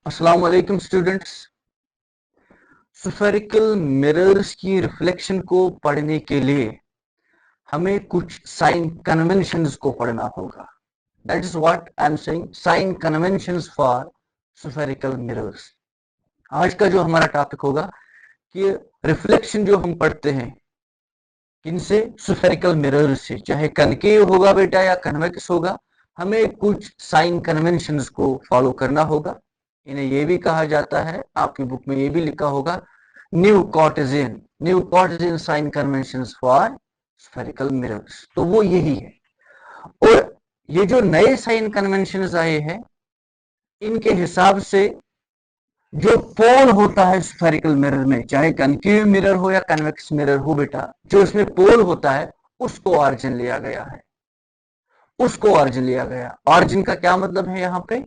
अस्सलाम वालेकुम students. Spherical mirrors की रिफ्लेक्शन को पढ़ने के लिए हमें कुछ साइन कन्वेंशंस को पढ़ना होगा। That is what I am saying, sign conventions for spherical mirrors. आज का जो हमारा टॉपिक होगा कि रिफ्लेक्शन जो हम पढ़ते हैं किनसे, स्फेरिकल मिरर से, चाहे कनकेव होगा बेटा या कन्वेक्स होगा, हमें कुछ साइन कन्वेंशंस को फॉलो करना होगा। इन्हें यह भी कहा जाता है, आपकी बुक में यह भी लिखा होगा, new cartesian sign conventions for spherical mirrors. तो वो यही है। और ये जो नए साइन कन्वेंशंस आए हैं, इनके हिसाब से जो पोल होता है स्फेरिकल मिरर में, चाहे कनकेव मिरर हो या कन्वेक्स मिरर हो बेटा, जो इसमें पोल होता है उसको ऑरिजिन लिया गया है। ऑरिजिन का क्या मतलब है यहाँ पे,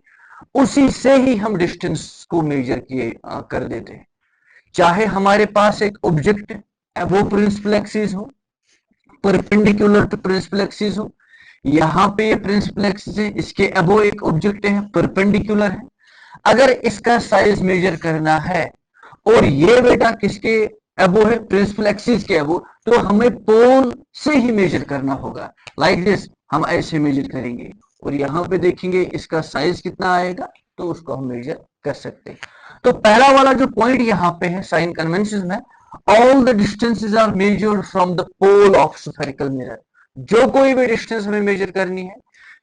उसी से ही हम डिस्टेंस को मेजर किए कर देते हैं। चाहे हमारे पास एक ऑब्जेक्ट अबोव प्रिंसिपल एक्सिस हो, परपेंडिकुलर टू प्रिंसिपल एक्सिस हो, यहाँ पे प्रिंसिपल एक्सिस है, इसके अबोव एक ऑब्जेक्ट है परपेंडिकुलर है। अगर इसका साइज मेजर करना है और ये बेटा किसके अबोव है, प्रिंसिपल एक्सिस के अबोव, तो हमें पोल से ही मेजर करना होगा। लाइक दिस हम ऐसे मेजर करेंगे और यहाँ पे देखेंगे इसका साइज कितना आएगा, तो उसको हम मेजर कर सकते हैं। तो पहला वाला जो पॉइंट यहाँ पे है साइन कन्वेंशन में, all the distances are measured from the pole of spherical mirror. जो कोई भी डिस्टेंस हमें मेजर करनी है,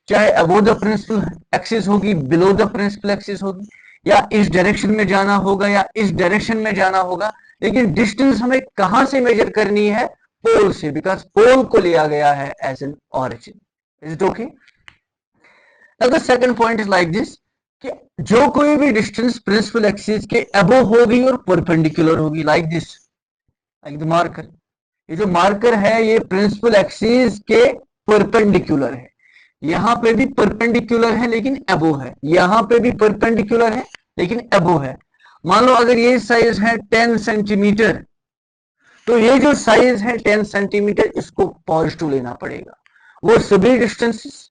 चाहे अबोव द प्रिंसिपल एक्सिस होगी, बिलो द प्रिंसिपल एक्सिस होगी, या इस डायरेक्शन में जाना होगा या इस डायरेक्शन में जाना होगा, लेकिन डिस्टेंस हमें कहां से मेजर करनी है, पोल से, बिकॉज पोल को लिया गया है as an origin. Is it okay? Now the second point is like this, कि जो कोई भी डिस्टेंस प्रिंसिपल एक्सिस के अबोव होगी और परपेंडिकुलर होगी, like this, like the marker. ये जो मार्कर है ये प्रिंसिपल एक्सिस के परपेंडिकुलर है, यहां पे भी परपेंडिकुलर है लेकिन अबोव है, यहां पे भी परपेंडिकुलर है लेकिन अबोव है। मान लो अगर ये साइज है 10 सेंटीमीटर, तो ये जो साइज है 10 सेंटीमीटर, इसको पॉजिटिव लेना पड़ेगा। वो सभी डिस्टेंसेस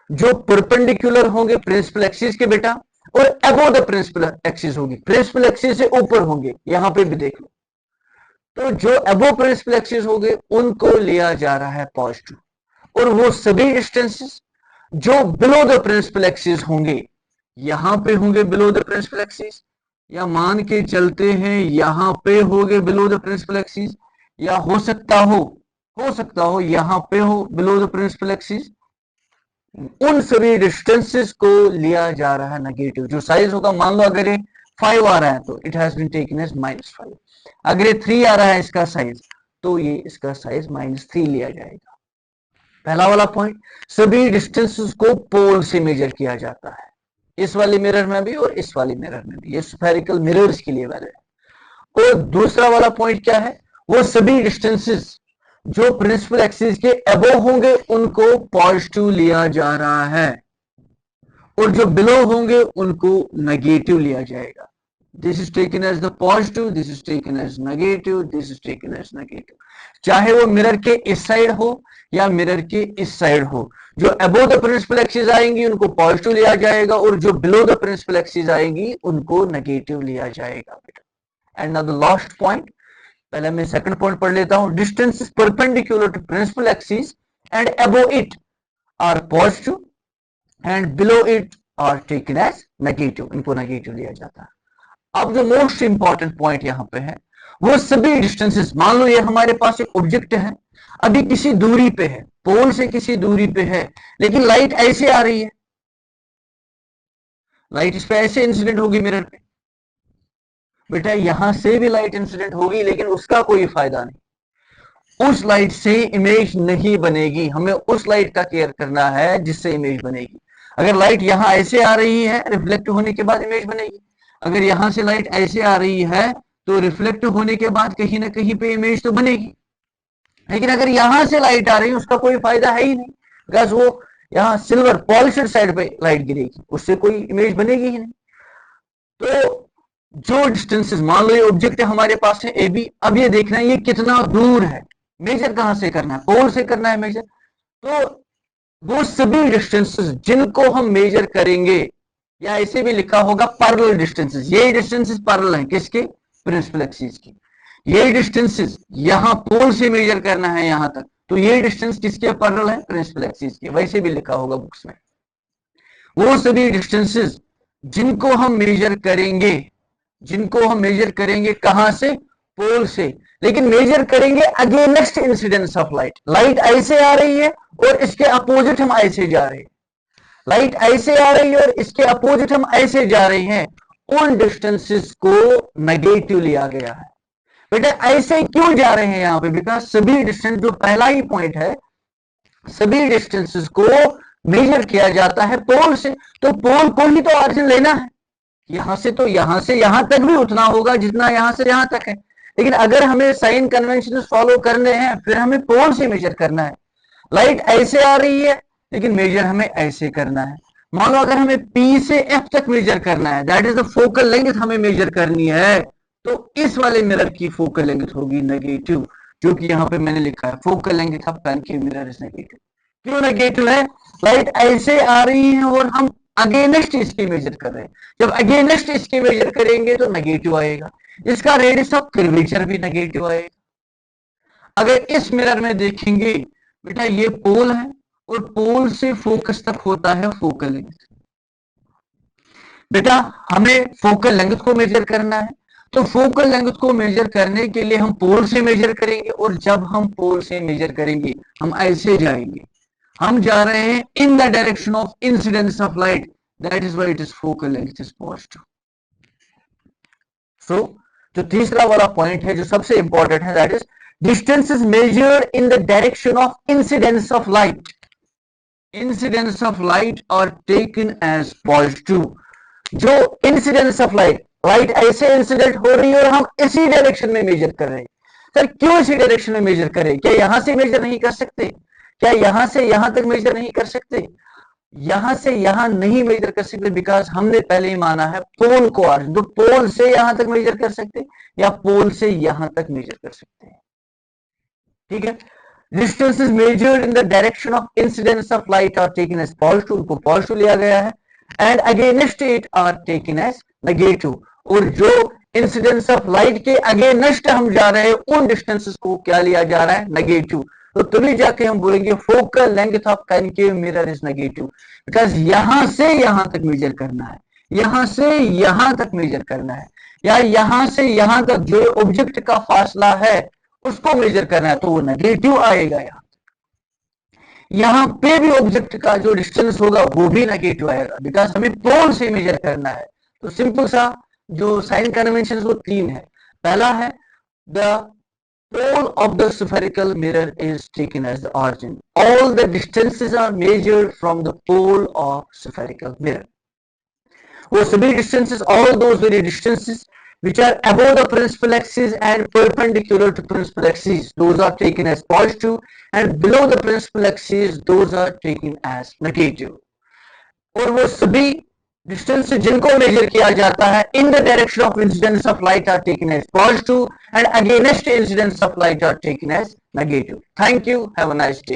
जो परपेंडिकुलर होंगे प्रिंसिपल एक्सिस के बेटा, और अबोव द प्रिंसिपल एक्सिस होगी, प्रिंसिपल एक्सिस से ऊपर होंगे, यहां पे भी देख लो। तो जो अबोव प्रिंसिपल एक्सिस होंगे उनको लिया जा रहा है पॉजिटिव, और वो सभी डिस्टेंसेस जो बिलो द प्रिंसिपल एक्सिस होंगे, यहां पे होंगे बिलो द प्रिंसिपल एक्सिस, या मान के चलते हैं यहां पे होंगे बिलो द प्रिंसिपल एक्सिस, या हो सकता हो यहां पे हो बिलो द प्रिंसिपल एक्सिस। उन सभी डिस्टेंसेस को लिया जा रहा है नेगेटिव। जो साइज होगा, मान लो अगर ये 5 आ रहा है तो it has been taken as -5। अगर ये 3 आ रहा है इसका साइज, तो ये इसका साइज -3 लिया जाएगा। पहला वाला पॉइंट, सभी डिस्टेंसेस को पोल से मेजर किया जाता है, इस वाले मिरर में भी और इस वाले मिरर में भी। ये स्फेरिकल मिरर्स के लिए वैलिड है। और दूसरा वाला पॉइंट क्या है, वो सभी डिस्टेंसेस जो प्रिंसिपल एक्सिस के अबोव होंगे उनको पॉजिटिव लिया जा रहा है, और जो बिलो होंगे उनको नेगेटिव लिया जाएगा। This is taken as the positive, this is taken as negative, this is taken as negative. चाहे वो मिरर के इस साइड हो या मिरर के इस साइड हो, जो अबोव द प्रिंसिपल एक्सिस आएंगी उनको पॉजिटिव लिया जाएगा, और जो बिलो द प्रिंसिपल एक्सिस आएंगी उनको नेगेटिव लिया जाएगा। And now the last point, पहले मैं सेकंड पॉइंट पढ़ लेता हूं। Distance is perpendicular to principal axis and above it are positive and below it are taken as negative, इनको नेगेटिव लिया जाता है। अब जो मोस्ट इंपॉर्टेंट पॉइंट यहां पे है, वो सभी डिस्टेंसेस, मान लो ये हमारे पास एक ऑब्जेक्ट है, अभी किसी दूरी पे है, पोल से किसी दूरी पे है, लेकिन लाइट ऐसे आ रही है, लाइट इस पे ऐसे इंसिडेंट होगी मिरर पे, बेटा यहां से भी लाइट इंसिडेंट होगी लेकिन उसका कोई फायदा नहीं, उस लाइट से इमेज नहीं बनेगी। हमें उस लाइट का केयर करना है जिससे इमेज बनेगी। अगर लाइट यहां ऐसे आ रही है, रिफ्लेक्ट होने के बाद इमेज बनेगी। अगर यहां से लाइट ऐसे आ रही है तो रिफ्लेक्ट होने के बाद कहीं ना कहीं पे इमेज तो बनेगी। लेकिन अगर यहां से लाइट आ रही है उसका कोई फायदा है ही नहीं, बिकॉज वो यहाँ सिल्वर पॉलिश्ड साइड पे लाइट गिरेगी, उससे कोई इमेज बनेगी ही नहीं। तो जो डिस्टेंसेस, मान लो ये ऑब्जेक्ट हमारे पास है ए बी, अब ये देखना है ये कितना दूर है, मेजर कहां से करना है, पोल से करना है मेजर। तो वो सभी डिस्टेंसेस जिनको हम मेजर करेंगे या ऐसे भी लिखा होगा पैरेलल डिस्टेंसेस। ये डिस्टेंसेस पैरेलल हैं किसके? प्रिंसिपल एक्सिस की। ये डिस्टेंसेस यहां पोल से मेजर करना है यहां तक, तो ये डिस्टेंस किसके पैरेलल है? प्रिंसिपल एक्सिस के। वैसे भी लिखा होगा बुक्स में। वो सभी डिस्टेंसेस जिनको हम मेजर करेंगे, जिनको हम मेजर करेंगे कहां से? पोल से। लेकिन मेजर करेंगे against incidence of light. Light ऐसे आ रही है और इसके अपोजिट हम ऐसे जा रहे हैं। लाइट ऐसे आ रही है और इसके अपोजिट हम ऐसे जा रहे हैं। उन डिस्टेंसेस को नेगेटिव लिया गया है। बेटा ऐसे क्यों जा रहे हैं यहां पे? बिकॉज सभी डिस्टेंस, जो पहला ही पॉइंट है, सभी डिस्टेंसेस को मेजर किया जाता है पोल से। तो पोल को ही तो ऑरिजिन लेना है। यहां से तो यहां से यहां तक भी उतना होगा जितना यहां से यहां तक है। लेकिन अगर हमें साइन कन्वेंशन फॉलो करने हैं, फिर हमें पोल से मेजर करना है। लाइट ऐसे आ रही है लेकिन मेजर हमें ऐसे करना है। मान लो अगर हमें P से F तक मेजर करना है, that is the focal length हमें मेजर करनी है, तो इस वाले मिरर की फोकल लेंथ होगी नेगेटिव, जो कि यहाँ पे मैंने लिखा है focal length of concave mirror is negative. क्यों नेगेटिव है? लाइट ऐसे आ रही है और हम अगेंस्ट इसके मेजर कर रहे हैं। जब अगेंस्ट इसके मेजर करेंगे तो नेगेटिव आएगा। इसका रेडियस ऑफ कर्वेचर भी नेगेटिव आएगा। अगर इस मिरर में देखेंगे बेटा, ये पोल है और पोल से फोकस तक होता है फोकल लेंथ। बेटा हमें फोकल लेंथ को मेजर करना है, तो फोकल लेंथ को मेजर करने के लिए हम पोल से मेजर करेंगे, और जब हम पोल से मेजर करेंगे हम ऐसे जाएंगे। हम जा रहे हैं in the direction of incidence of light, that is why it is focal length is positive. So जो तीसरा वाला पॉइंट है जो सबसे इंपॉर्टेंट है, that is distance is measured in the direction of incidence of light. Incidence of light are taken as positive. जो incidence of light, light ऐसे incident हो रही है और हम इसी डायरेक्शन में मेजर कर रहे हैं। सर क्यों इसी डायरेक्शन में मेजर करें? क्या यहां से मेजर नहीं कर सकते? क्या यहां से यहां तक मेजर नहीं कर सकते? यहां से यहां नहीं मेजर कर सकते बिकॉज हमने पहले ही माना है पोल को ऑरिजिन। तो पोल से यहां तक मेजर कर सकते या पोल से यहां तक मेजर कर सकते हैं। ठीक है। Distance is measured in the direction of incidence of light are taken as positive, को पॉजिटिव लिया गया है, and against it are taken as negative. और जो इंसिडेंस ऑफ लाइट के अगेंस्ट हम जा रहे हैं उन डिस्टेंसेस को क्या लिया जा रहा है? नेगेटिव। तो तभी जाके हम बोलेंगे focal length of concave mirror is negative, because यहां से यहां तक मेजर करना है, यहां से यहां तक मेजर करना है, या यहां से यहां तक जो ऑब्जेक्ट का फासला है उसको मेजर करना है, तो वो नेगेटिव आएगा। यहां पे भी ऑब्जेक्ट का जो डिस्टेंस होगा वो भी नेगेटिव आएगा, बिकॉज हमें पोल से मेजर करना है। तो सिंपल सा जो साइन कन्वेंशन वो तीन है। पहला है the pole of the spherical mirror is taken as the origin. All the distances are measured from the pole of spherical mirror. वो सभी distances, all those very distances which are above the principal axis and perpendicular to principal axis, those are taken as positive, and below the principal axis, those are taken as negative. और वो सभी distance जिनको major किया जाता है in the direction of incidence of light are taken as positive, and against incidence of light are taken as negative. Thank you, have a nice day.